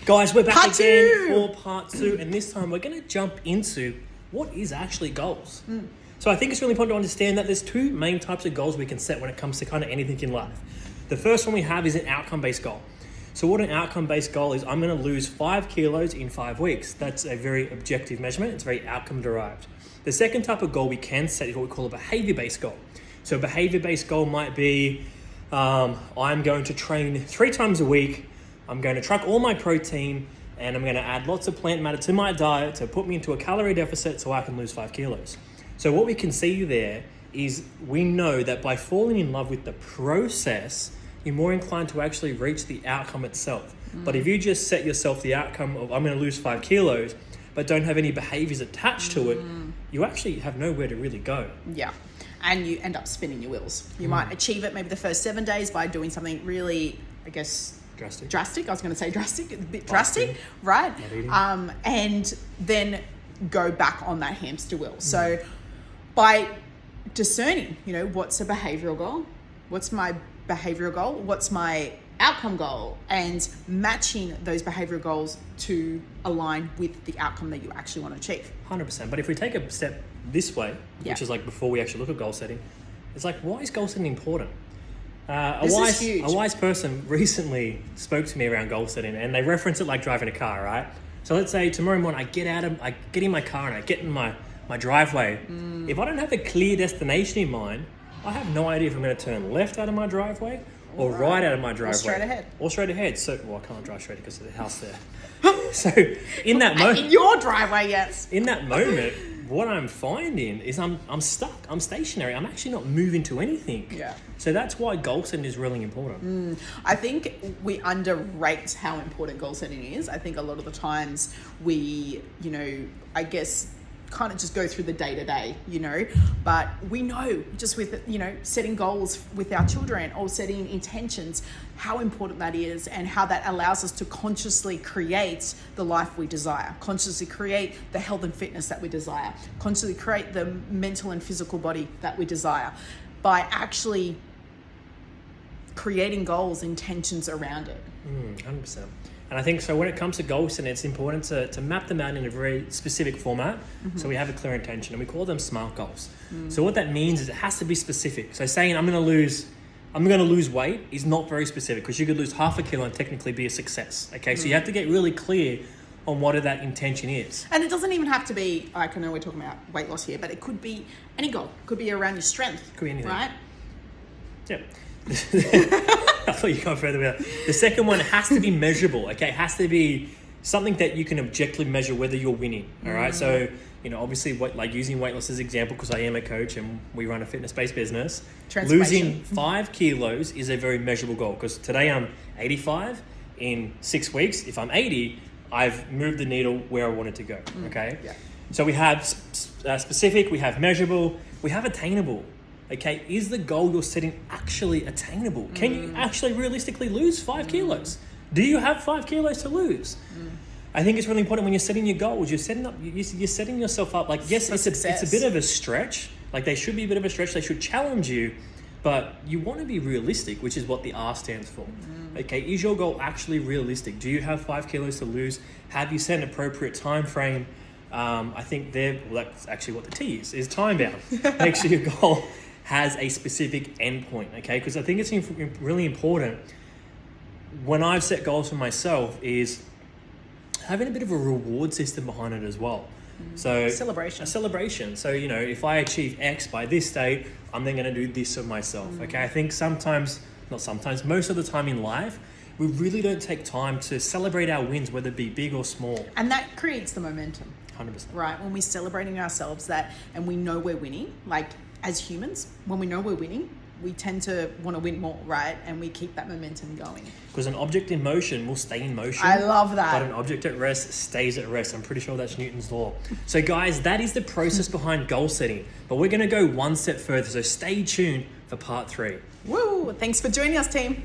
Guys, we're back Part again two. for part 2, and this time we're going to jump into what is actually goals. So I think it's really important to understand that there's 2 main types of goals we can set when it comes to kind of anything in life. The first one we have is an outcome-based goal. So what an outcome-based goal is, I'm going to lose 5 kilos in 5 weeks. That's a very objective measurement. It's very outcome-derived. The second type of goal we can set is what we call a behavior-based goal. So a behavior-based goal might be, I'm going to train 3 times a week. I'm going to track all my protein, and I'm going to add lots of plant matter to my diet to put me into a calorie deficit so I can lose 5 kilos. So what we can see there is we know that by falling in love with the process, you're more inclined to actually reach the outcome itself. But if you just set yourself the outcome of I'm going to lose 5 kilos, but don't have any behaviors attached to it, you actually have nowhere to really go. Yeah. And you end up spinning your wheels. You might achieve it maybe the first 7 days by doing something really, I guess, drastic. I was going to say drastic, a bit drastic, right? And then go back on that hamster wheel. So by discerning, what's a behavioral goal? What's my behavioral goal? What's my outcome goal? And matching those behavioral goals to align with the outcome that you actually want to achieve. 100%. But if we take a step this way, which is like before we actually look at goal setting, it's like, why is goal setting important? A wise person recently spoke to me around goal setting, and they reference it like driving a car, right? So let's say tomorrow morning I get in my car and I get in my driveway. If I don't have a clear destination in mind, I have no idea if I'm going to turn left out of my driveway or right out of my driveway. Or straight ahead. So, I can't drive straight because of the house there. So in that moment, in your driveway, yes. In that moment, what I'm finding is I'm stuck. I'm stationary. I'm actually not moving to anything. Yeah. So that's why goal setting is really important. I think we underrate how important goal setting is. I think a lot of the times we, I guess, kind of just go through the day-to-day, but we know just with, setting goals with our children or setting intentions, how important that is and how that allows us to consciously create the life we desire, consciously create the health and fitness that we desire, consciously create the mental and physical body that we desire by actually creating goals, intentions around it. 100%. And I think so when it comes to goals, and it's important to map them out in a very specific format. So we have a clear intention, and we call them SMART goals. So what that means is it has to be specific. So saying I'm going to lose weight is not very specific, because you could lose half a kilo and technically be a success. Okay, so you have to get really clear on what that intention is. And it doesn't even have to be, I know we're talking about weight loss here, but it could be any goal. It could be around your strength. Could be anything. Right? Yep. I thought you got further with that. The second one has to be measurable, okay? It has to be something that you can objectively measure whether you're winning, all right? So, obviously, using weight loss as an example, because I am a coach and we run a fitness-based business, losing 5 kilos is a very measurable goal, because today I'm 85. In 6 weeks, if I'm 80, I've moved the needle where I want it to go, okay? Yeah. So we have specific, we have measurable, we have attainable. Okay, is the goal you're setting actually attainable? Can you actually realistically lose 5 kilos? Do you have 5 kilos to lose? I think it's really important when you're setting your goals. You're setting yourself up. Like, yes, it's a bit of a stretch. Like, they should be a bit of a stretch. They should challenge you, but you want to be realistic, which is what the R stands for. Okay, is your goal actually realistic? Do you have 5 kilos to lose? Have you set an appropriate time frame? I think that's actually what the T is time bound. Make sure your goal has a specific endpoint, okay? Because I think it's really important when I've set goals for myself is having a bit of a reward system behind it as well. So a celebration. So, if I achieve X by this date, I'm then going to do this for myself, okay? I think most of the time in life, we really don't take time to celebrate our wins, whether it be big or small. And that creates the momentum. 100%. Right? When we're celebrating ourselves and we know we're winning, like, as humans, when we know we're winning, we tend to want to win more, right? And we keep that momentum going. Because an object in motion will stay in motion. I love that. But an object at rest stays at rest. I'm pretty sure that's Newton's law. So guys, that is the process behind goal setting. But we're going to go one step further. So stay tuned for part 3. Woo! Thanks for joining us, team.